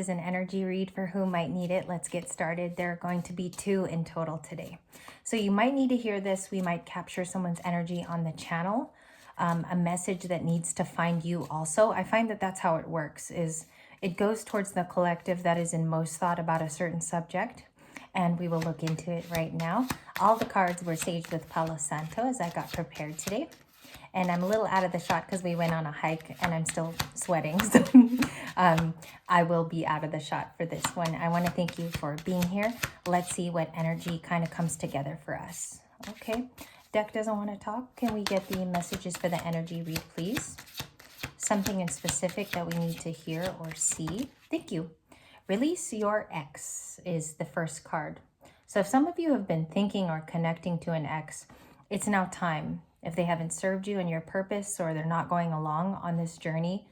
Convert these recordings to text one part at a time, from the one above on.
Is an energy read for who might need it. Let's get started. There are going to be 2 in total today. So you might need to hear this. We might capture someone's energy on the channel, a message that needs to find you also. I find that that's how it works, is it goes towards the collective that is in most thought about a certain subject. And we will look into it right now. All the cards were saged with Palo Santo as I got prepared today. And I'm a little out of the shot because we went on a hike and I'm still sweating. So I will be out of the shot for this one. I want to thank you for being here. Let's see what energy kind of comes together for us. Okay, deck doesn't want to talk. Can we get the messages for the energy read, please? Something in specific that we need to hear or see. Thank you. Release your ex is the first card. So if some of you have been thinking or connecting to an ex, it's now time. If they haven't served you in your purpose or they're not going along on this journey,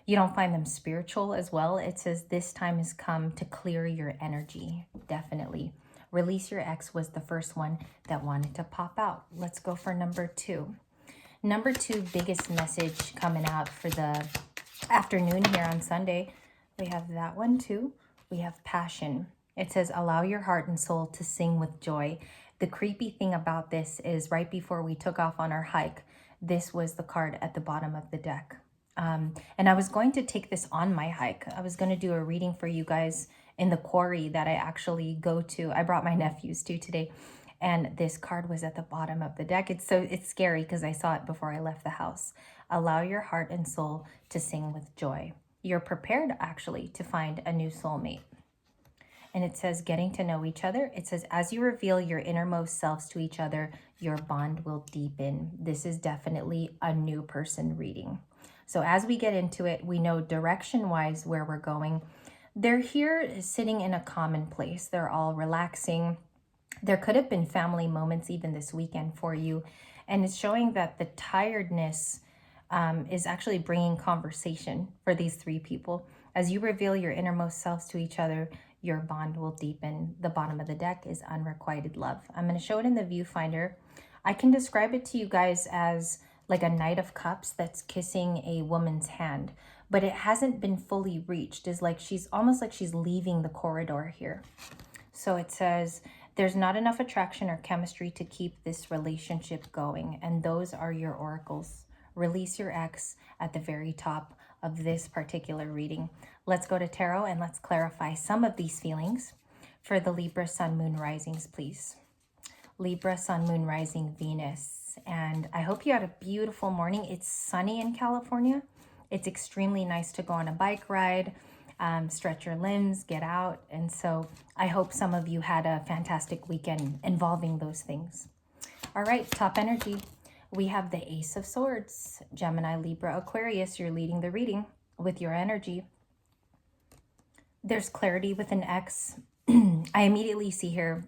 you don't find them spiritual as well. It says this time has come to clear your energy. Definitely. Release your ex was the first one that wanted to pop out. Let's go for number 2. Number 2, biggest message coming out for the afternoon here on Sunday. We have that one too. We have passion. It says, allow your heart and soul to sing with joy. The creepy thing about this is right before we took off on our hike, this was the card at the bottom of the deck. And I was going to take this on my hike. I was going to do a reading for you guys in the quarry that I actually go to. I brought my nephews to today. And this card was at the bottom of the deck. It's scary because I saw it before I left the house. Allow your heart and soul to sing with joy. You're prepared actually to find a new soulmate. And it says getting to know each other. It says as you reveal your innermost selves to each other, your bond will deepen. This is definitely a new person reading. So as we get into it, we know direction-wise where we're going. They're here sitting in a common place. They're all relaxing. There could have been family moments even this weekend for you. And it's showing that the tiredness is actually bringing conversation for these 3 people. As you reveal your innermost selves to each other, your bond will deepen. The bottom of the deck is unrequited love. I'm going to show it in the viewfinder. I can describe it to you guys as like a Knight of Cups that's kissing a woman's hand, but it hasn't been fully reached. It's like she's almost like she's leaving the corridor here. So it says there's not enough attraction or chemistry to keep this relationship going, and those are your oracles. Release your ex at the very top of this particular reading. Let's go to tarot and let's clarify some of these feelings for the Libra, Sun, Moon, Risings, please. Libra, Sun, Moon, Rising, Venus. And I hope you had a beautiful morning. It's sunny in California. It's extremely nice to go on a bike ride, stretch your limbs, get out. And so I hope some of you had a fantastic weekend involving those things. All right, top energy. We have the Ace of Swords. Gemini, Libra, Aquarius, you're leading the reading with your energy. There's clarity with an ex. I immediately see here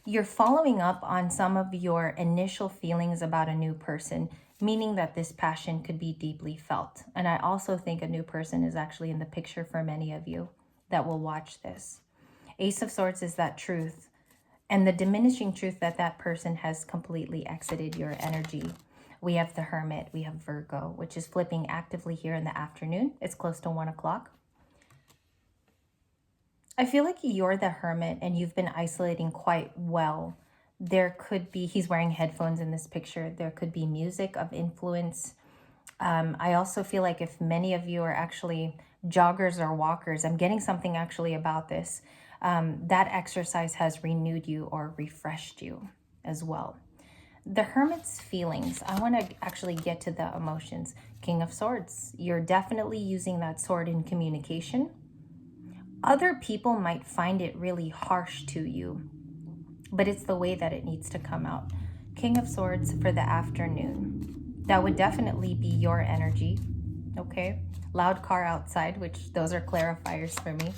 you're following up on some of your initial feelings about a new person, meaning that this passion could be deeply felt. And I also think a new person is actually in the picture for many of you that will watch this. Ace of Swords is that truth and the diminishing truth that that person has completely exited your energy. We have the Hermit, we have Virgo, which is flipping actively here in the afternoon. It's close to 1 o'clock. I feel like you're the Hermit and you've been isolating quite well. There could be, he's wearing headphones in this picture. There could be music of influence. I also feel like if many of you are actually joggers or walkers, I'm getting something actually about this. That exercise has renewed you or refreshed you as well. The Hermit's feelings, I want to actually get to the emotions. King of Swords, you're definitely using that sword in communication. Other people might find it really harsh to you, but it's the way that it needs to come out. King of Swords for the afternoon. That would definitely be your energy, okay? Loud car outside, which those are clarifiers for me.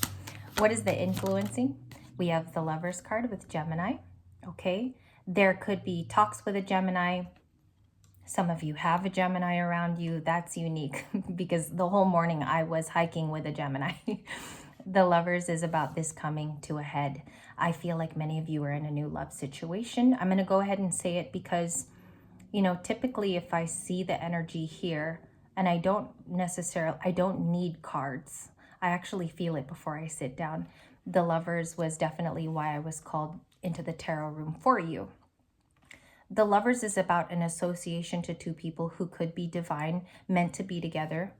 What is the influencing? We have the Lover's card with Gemini, okay? There could be talks with a Gemini. Some of you have a Gemini around you. That's unique because the whole morning I was hiking with a Gemini. The Lovers is about this coming to a head. I feel like many of you are in a new love situation. I'm going to go ahead and say it because, you know, typically if I see the energy here, and I don't need cards. I actually feel it before I sit down. The Lovers was definitely why I was called into the tarot room for you. The Lovers is about an association to two people who could be divine, meant to be together.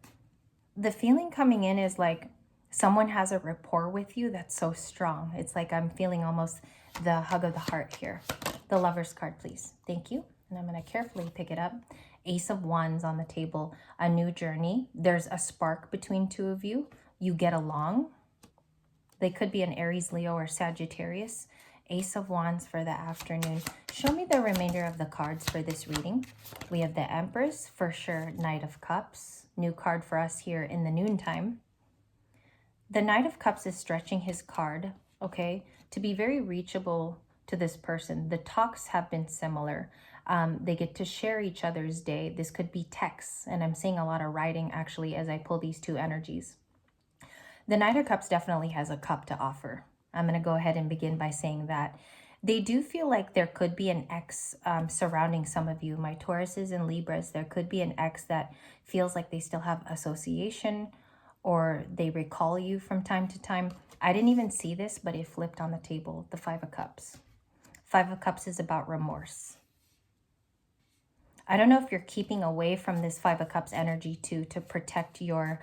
The feeling coming in is like someone has a rapport with you that's so strong. It's like I'm feeling almost the hug of the heart here. The Lovers card, please. Thank you. And I'm going to carefully pick it up. Ace of Wands on the table, a new journey. There's a spark between two of you. You get along. They could be an Aries, Leo, or Sagittarius. Ace of Wands for the afternoon. Show me the remainder of the cards for this reading. We have the Empress, for sure, Knight of Cups. New card for us here in the noontime. The Knight of Cups is stretching his card, okay, to be very reachable to this person. The talks have been similar. They get to share each other's day. This could be texts, and I'm seeing a lot of writing actually as I pull these two energies. The Knight of Cups definitely has a cup to offer. I'm going to go ahead and begin by saying that. They do feel like there could be an ex surrounding some of you. My Tauruses and Libras, there could be an ex that feels like they still have association or they recall you from time to time. I didn't even see this, but it flipped on the table, the Five of Cups. Five of Cups is about remorse. I don't know if you're keeping away from this Five of Cups energy to protect your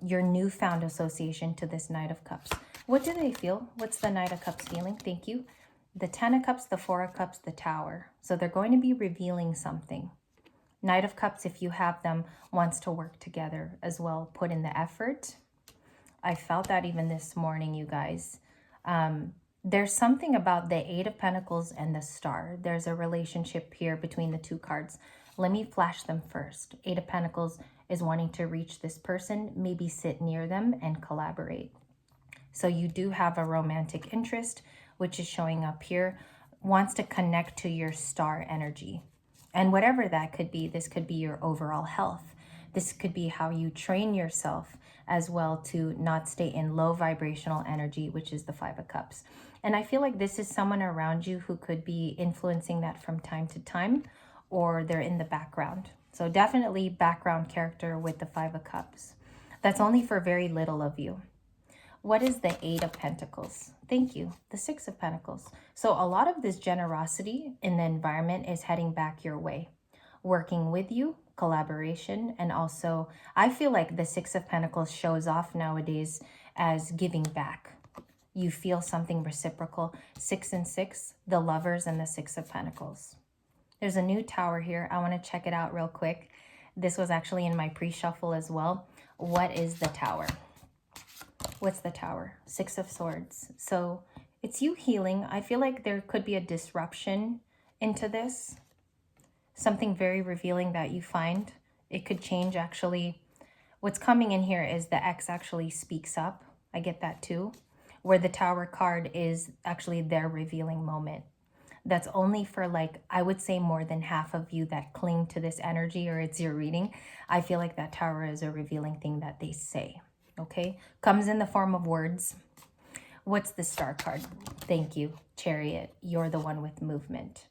newfound association to this Knight of Cups. What do they feel? What's the Knight of Cups feeling? Thank you. The Ten of Cups, the Four of Cups, the Tower. So they're going to be revealing something. Knight of Cups, if you have them, wants to work together as well. Put in the effort. I felt that even this morning, you guys. There's something about the Eight of Pentacles and the Star. There's a relationship here between the two cards. Let me flash them first. Eight of Pentacles is wanting to reach this person, maybe sit near them and collaborate. So you do have a romantic interest, which is showing up here, wants to connect to your star energy. And whatever that could be, this could be your overall health. This could be how you train yourself as well to not stay in low vibrational energy, which is the Five of Cups. And I feel like this is someone around you who could be influencing that from time to time, or they're in the background. So definitely background character with the Five of Cups. That's only for very little of you. What is the Eight of Pentacles? Thank you. The Six of Pentacles. So a lot of this generosity in the environment is heading back your way. Working with you, collaboration, and also I feel like the Six of Pentacles shows off nowadays as giving back. You feel something reciprocal. 6 and 6, the Lovers and the Six of Pentacles. There's a new tower here. I want to check it out real quick. This was actually in my pre-shuffle as well. What is the Tower? What's the Tower? Six of Swords. So it's you healing. I feel like there could be a disruption into this. Something very revealing that you find. It could change actually. What's coming in here is the X actually speaks up. I get that too. Where the Tower card is actually their revealing moment. That's only for like, I would say more than half of you that cling to this energy or it's your reading. I feel like that Tower is a revealing thing that they say. Okay, comes in the form of words. What's the Star card? Thank you, Chariot. You're the one with movement.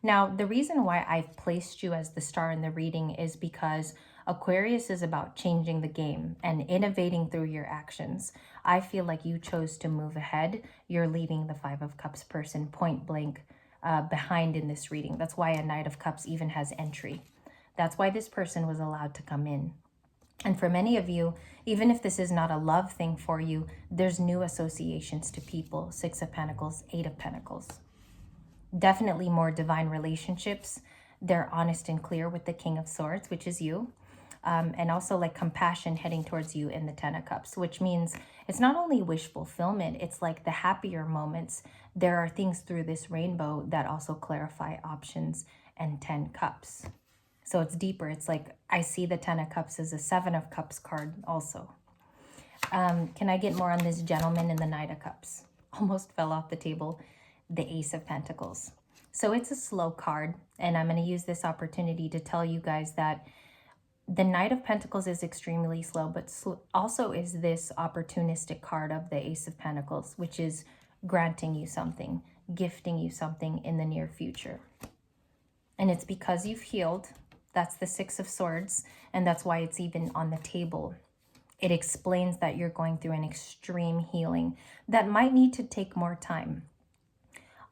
Now, the reason why I've placed you as the star in the reading is because Aquarius is about changing the game and innovating through your actions. I feel like you chose to move ahead. You're leaving the Five of Cups person point blank behind in this reading. That's why a Knight of Cups even has entry. That's why this person was allowed to come in. And for many of you, even if this is not a love thing for you, there's new associations to people. Six of Pentacles, Eight of Pentacles. Definitely more divine relationships. They're honest and clear with the King of Swords, which is you. And also like compassion heading towards you in the Ten of Cups, which means it's not only wish fulfillment, it's like the happier moments. There are things through this rainbow that also clarify options and 10 cups. So it's deeper. It's like I see the Ten of Cups as a Seven of Cups card also. Can I get more on this gentleman in the Knight of Cups? Almost fell off the table. The Ace of Pentacles. So it's a slow card. And I'm going to use this opportunity to tell you guys that the Knight of Pentacles is extremely slow, but also is this opportunistic card of the Ace of Pentacles, which is granting you something, gifting you something in the near future. And it's because you've healed. That's the Six of Swords, and that's why it's even on the table. It explains that you're going through an extreme healing that might need to take more time.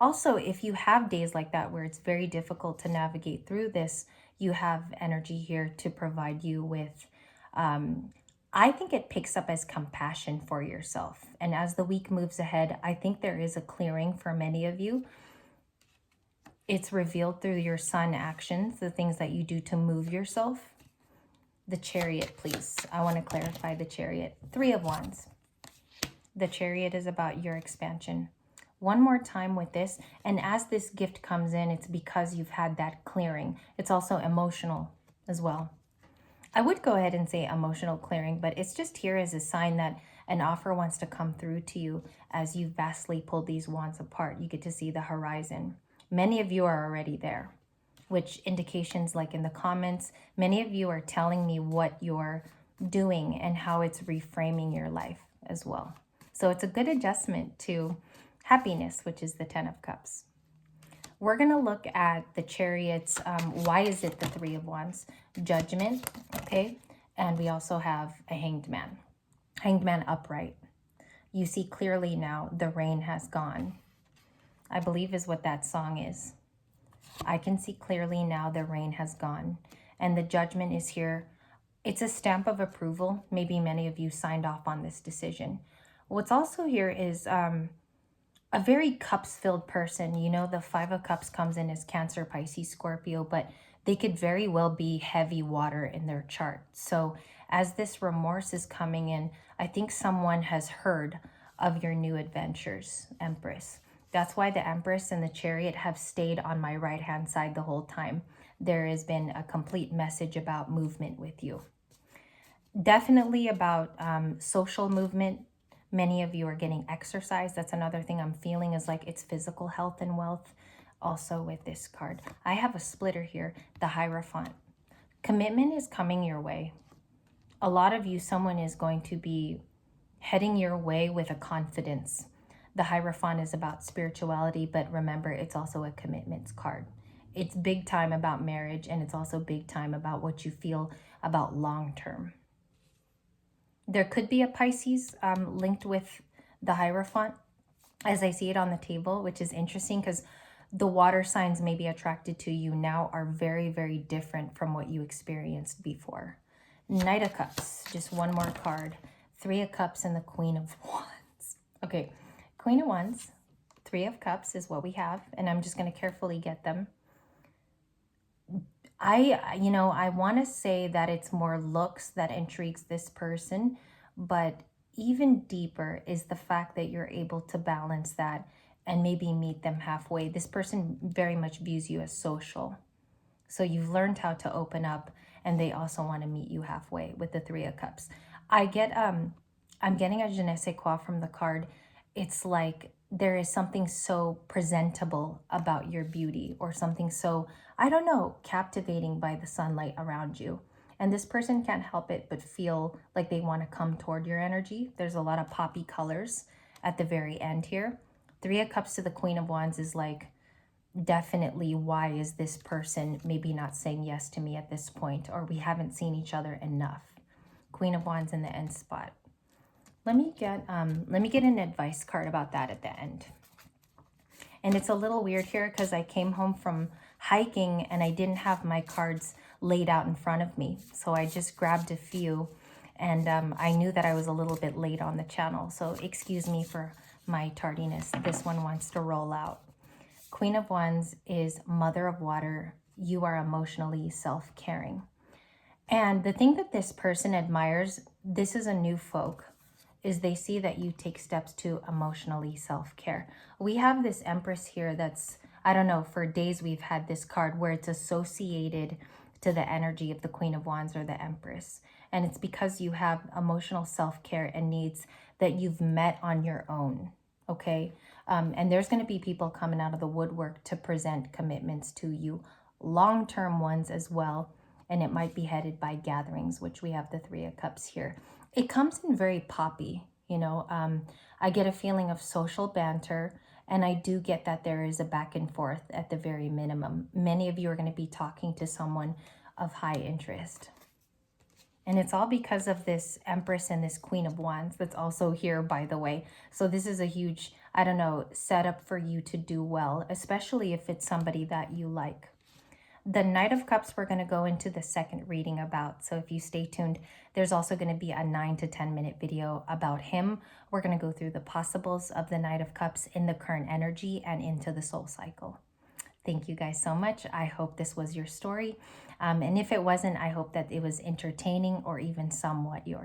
Also, if you have days like that where it's very difficult to navigate through this, you have energy here to provide you with, I think it picks up as compassion for yourself. And as the week moves ahead, I think there is a clearing for many of you. It's revealed through your sun actions, the things that you do to move yourself. The Chariot, please. I want to clarify the Chariot. 3 of Wands. The Chariot is about your expansion. One more time with this, and as this gift comes in, it's because you've had that clearing. It's also emotional as well. I would go ahead and say emotional clearing, but it's just here as a sign that an offer wants to come through to you as you vastly pull these wands apart. You get to see the horizon. Many of you are already there, which indications, like in the comments, many of you are telling me what you're doing and how it's reframing your life as well. So it's a good adjustment to happiness, which is the 10 of Cups. We're going to look at the Chariots. Why is it the 3 of Wands? Judgment, okay? And we also have a Hanged Man. Hanged Man upright. You see clearly now the rain has gone, I believe is what that song is. I can see clearly now the rain has gone. And the Judgment is here. It's a stamp of approval. Maybe many of you signed off on this decision. What's also here is a very cups-filled person. You know, the 5 of Cups comes in as Cancer, Pisces, Scorpio, but they could very well be heavy water in their chart. So as this remorse is coming in, I think someone has heard of your new adventures, Empress. That's why the Empress and the Chariot have stayed on my right-hand side the whole time. There has been a complete message about movement with you. Definitely about social movement. Many of you are getting exercise. That's another thing I'm feeling, is like it's physical health and wealth. Also with this card, I have a splitter here, the Hierophant. Commitment is coming your way. A lot of you, someone is going to be heading your way with a confidence. The Hierophant is about spirituality, but remember, it's also a commitments card. It's big time about marriage, and it's also big time about what you feel about long term. There could be a Pisces linked with the Hierophant, as I see it on the table, which is interesting because the water signs may be attracted to you now are very, very different from what you experienced before. Knight of Cups, just one more card. 3 of Cups and the Queen of Wands. Okay, Queen of Wands, 3 of Cups is what we have, and I'm just going to carefully get them. I want to say that it's more looks that intrigues this person, but even deeper is the fact that you're able to balance that and maybe meet them halfway. This person very much views you as social. So you've learned how to open up, and they also want to meet you halfway with the 3 of Cups. I'm getting a je ne sais quoi from the card. It's like there is something so presentable about your beauty, or something so, I don't know, captivating by the sunlight around you. And this person can't help it but feel like they want to come toward your energy. There's a lot of poppy colors at the very end here. 3 of Cups to the Queen of Wands is like, definitely, why is this person maybe not saying yes to me at this point, or we haven't seen each other enough. Queen of Wands in the end spot. Let me get an advice card about that at the end. And it's a little weird here because I came home from hiking and I didn't have my cards laid out in front of me. So I just grabbed a few, and I knew that I was a little bit late on the channel. So excuse me for my tardiness. This one wants to roll out. Queen of Wands is Mother of Water. You are emotionally self-caring. And the thing that this person admires, this is a new folk, is they see that you take steps to emotionally self-care. We have this Empress here that's, I don't know, for days we've had this card where it's associated to the energy of the Queen of Wands or the Empress. And it's because you have emotional self-care and needs that you've met on your own, okay? And there's going to be people coming out of the woodwork to present commitments to you, long-term ones as well. And it might be headed by gatherings, which we have the 3 of Cups here. It comes in very poppy, I get a feeling of social banter, and I do get that there is a back and forth at the very minimum. Many of you are going to be talking to someone of high interest. And it's all because of this Empress and this Queen of Wands that's also here, by the way. So this is a huge, I don't know, setup for you to do well, especially if it's somebody that you like. The Knight of Cups we're going to go into the second reading about. So if you stay tuned, there's also going to be a 9 to 10 minute video about him. We're going to go through the possibles of the Knight of Cups in the current energy and into the soul cycle. Thank you guys so much. I hope this was your story. And if it wasn't, I hope that it was entertaining or even somewhat yours.